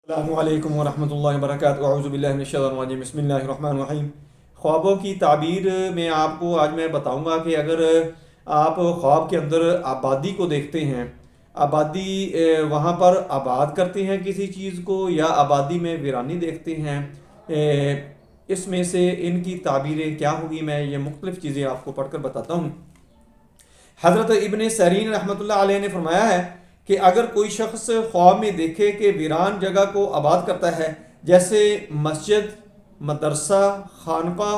السلام علیکم ورحمۃ اللہ وبرکاتہ، اعوذ باللہ من الشیطان الرجیم، بسم اللہ الرحمن الرحیم۔ خوابوں کی تعبیر میں آپ کو آج میں بتاؤں گا کہ اگر آپ خواب کے اندر آبادی کو دیکھتے ہیں، آبادی وہاں پر آباد کرتے ہیں کسی چیز کو، یا آبادی میں ویرانی دیکھتے ہیں، اس میں سے ان کی تعبیریں کیا ہوگی، میں یہ مختلف چیزیں آپ کو پڑھ کر بتاتا ہوں۔ حضرت ابن سیرین رحمۃ اللہ علیہ نے فرمایا ہے کہ اگر کوئی شخص خواب میں دیکھے کہ ویران جگہ کو آباد کرتا ہے، جیسے مسجد، مدرسہ، خانقاہ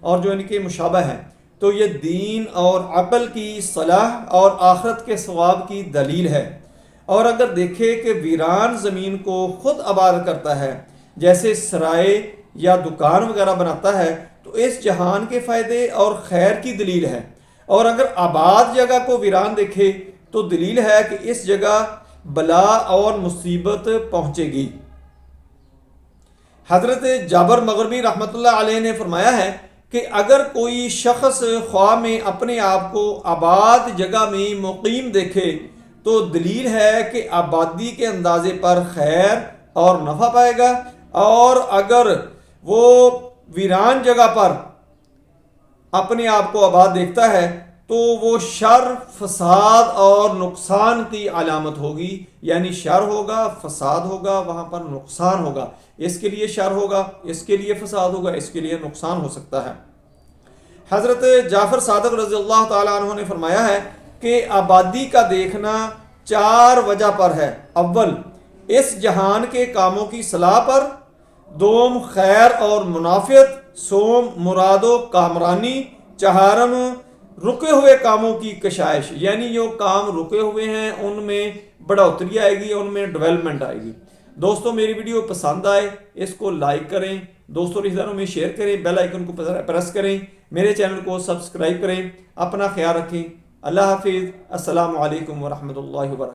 اور جو ان کے مشابہ ہیں، تو یہ دین اور عقل کی صلاح اور آخرت کے ثواب کی دلیل ہے۔ اور اگر دیکھے کہ ویران زمین کو خود آباد کرتا ہے، جیسے سرائے یا دکان وغیرہ بناتا ہے، تو اس جہان کے فائدے اور خیر کی دلیل ہے۔ اور اگر آباد جگہ کو ویران دیکھے تو دلیل ہے کہ اس جگہ بلا اور مصیبت پہنچے گی۔ حضرت جابر مغربی رحمۃ اللہ علیہ نے فرمایا ہے کہ اگر کوئی شخص خواب میں اپنے آپ کو آباد جگہ میں مقیم دیکھے تو دلیل ہے کہ آبادی کے اندازے پر خیر اور نفع پائے گا، اور اگر وہ ویران جگہ پر اپنے آپ کو آباد دیکھتا ہے تو وہ شر، فساد اور نقصان کی علامت ہوگی، یعنی شر ہوگا، فساد ہوگا، وہاں پر نقصان ہوگا، اس کے لیے شر ہوگا، اس کے لیے فساد ہوگا، اس کے لیے نقصان ہو سکتا ہے۔ حضرت جعفر صادق رضی اللہ تعالیٰ عنہ نے فرمایا ہے کہ آبادی کا دیکھنا 4 وجہ پر ہے۔ اول، اس جہان کے کاموں کی صلاح پر، دوم، خیر اور منافعت، سوم، مراد و کامرانی، چہارم، رکے ہوئے کاموں کی کشائش، یعنی جو کام رکے ہوئے ہیں ان میں بڑھوتری آئے گی، ان میں ڈیولپمنٹ آئے گی۔ دوستوں، میری ویڈیو پسند آئے اس کو لائک کریں، دوستوں رشتہ داروں میں شیئر کریں، بیل آئیکن کو پریس کریں، میرے چینل کو سبسکرائب کریں، اپنا خیال رکھیں۔ اللہ حافظ، السلام علیکم ورحمۃ اللہ وبرکاتہ۔